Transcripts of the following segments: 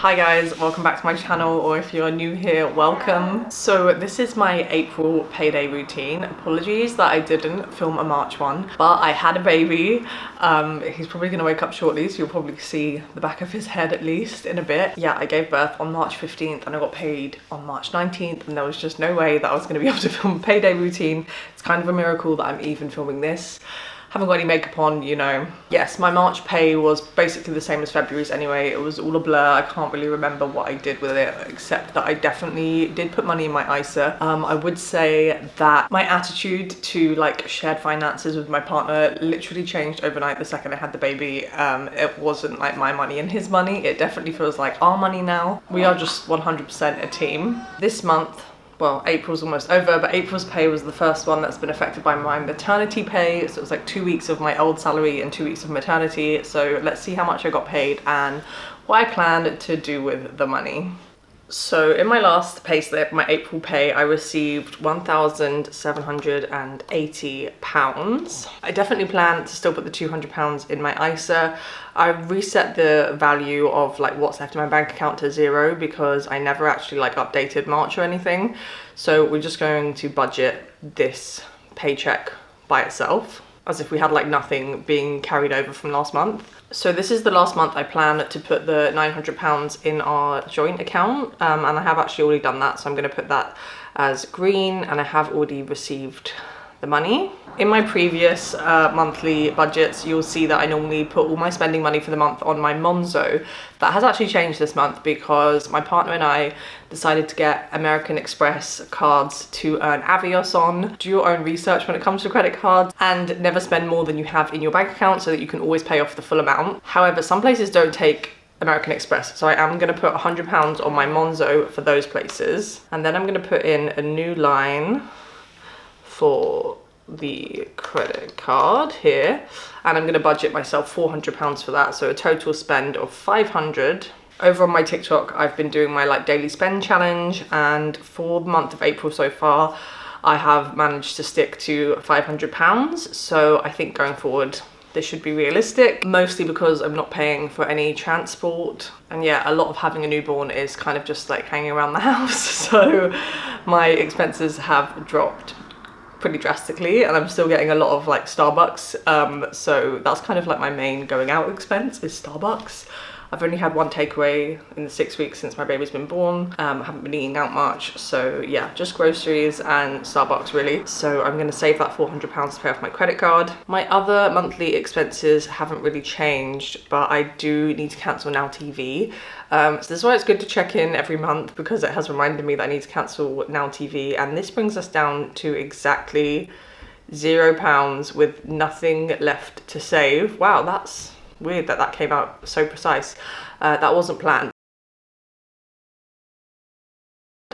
Hi guys, welcome back to my channel, or if you're new here, welcome. So this is my April payday routine. Apologies that I didn't film a March one, but I had a baby. He's probably gonna wake up shortly, so you'll probably see the back of his head at least in a bit. Yeah, I gave birth on March 15th and I got paid on March 19th, and there was just no way that I was gonna be able to film a payday routine. It's kind of a miracle that I'm even filming this. Haven't got any makeup on, you know. Yes, my March pay was basically the same as February's anyway. It was all a blur. I can't really remember what I did with it, except that I definitely did put money in my ISA. I would say that my attitude to like shared finances with my partner literally changed overnight the second I had the baby. It wasn't like my money and his money. It definitely feels like our money now. We are just 100% a team. This month, well, April's almost over, but April's pay was the first one that's been affected by my maternity pay. So it was like 2 weeks of my old salary and 2 weeks of maternity. So let's see how much I got paid and what I planned to do with the money. So in my last pay slip, my April pay, I received £1,780. I definitely plan to still put the £200 in my ISA. I reset the value of like what's left in my bank account to 0 because I never actually like updated March or anything. So we're just going to budget this paycheck by itself, as if we had like nothing being carried over from last month. So this is the last month I plan to put the £900 in our joint account, and I have actually already done that, so I'm going to put that as green, and I have already received the money. In my previous monthly budgets, you'll see that I normally put all my spending money for the month on my Monzo. That has actually changed this month because my partner and I decided to get American Express cards to earn Avios on. Do your own research when it comes to credit cards and never spend more than you have in your bank account so that you can always pay off the full amount. However, some places don't take American Express, so I am going to put £100 on my Monzo for those places, and then I'm going to put in a new line for the credit card here, and I'm going to budget myself £400 for that, so a total spend of £500. Over on my TikTok, I've been doing my like daily spend challenge, and for the month of April so far, I have managed to stick to £500. So I think going forward, this should be realistic, mostly because I'm not paying for any transport. And yeah, a lot of having a newborn is kind of just like hanging around the house. So my expenses have dropped pretty drastically, and I'm still getting a lot of like Starbucks. So that's kind of like my main going out expense is Starbucks. I've only had one takeaway in the 6 weeks since my baby's been born. I haven't been eating out much, so yeah, just groceries and Starbucks really. So I'm gonna save that £400 to pay off my credit card. My other monthly expenses haven't really changed, but I do need to cancel Now TV. So this is why it's good to check in every month, because it has reminded me that I need to cancel Now TV, and this brings us down to exactly £0 with nothing left to save. Wow, that's weird that that came out so precise. That wasn't planned.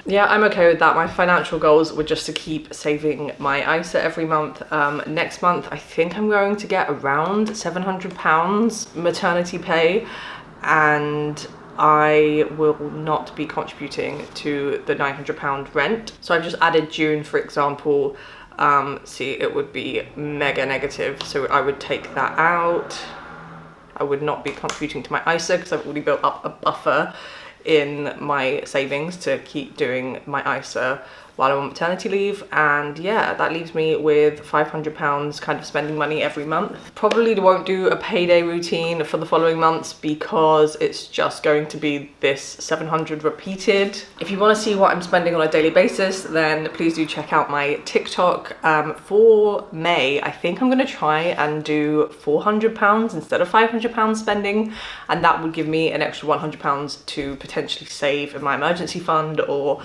Yeah, I'm okay with that. My financial goals were just to keep saving my ISA every month. Next month, I think I'm going to get around £700 maternity pay, and I will not be contributing to the £900 rent. So I've just added June, for example. See, it would be mega negative, so I would take that out. I would not be contributing to my ISA because I've already built up a buffer in my savings to keep doing my ISA while I'm on maternity leave. And yeah, that leaves me with £500 kind of spending money every month. Probably won't do a payday routine for the following months because it's just going to be this 700 repeated. If you want to see what I'm spending on a daily basis, then please do check out my TikTok. For May, I think I'm going to try and do £400 instead of £500 spending, and that would give me an extra £100 to potentially save in my emergency fund or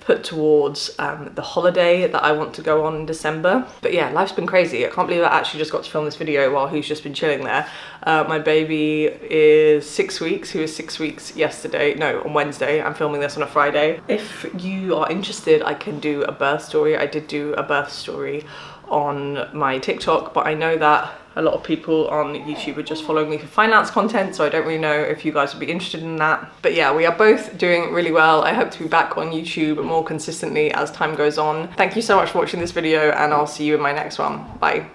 put towards the holiday that I want to go on in December. But yeah, life's been crazy. I can't believe I actually just got to film this video while he's just been chilling there. My baby is 6 weeks. He was 6 weeks yesterday, no, on Wednesday. I'm filming this on a Friday. If you are interested, I can do a birth story. I did do a birth story on my TikTok, but I know that a lot of people on YouTube are just following me for finance content, so I don't really know if you guys would be interested in that. But yeah, we are both doing really well. I hope to be back on YouTube more consistently as time goes on. Thank you so much for watching this video, and I'll see you in my next one. Bye.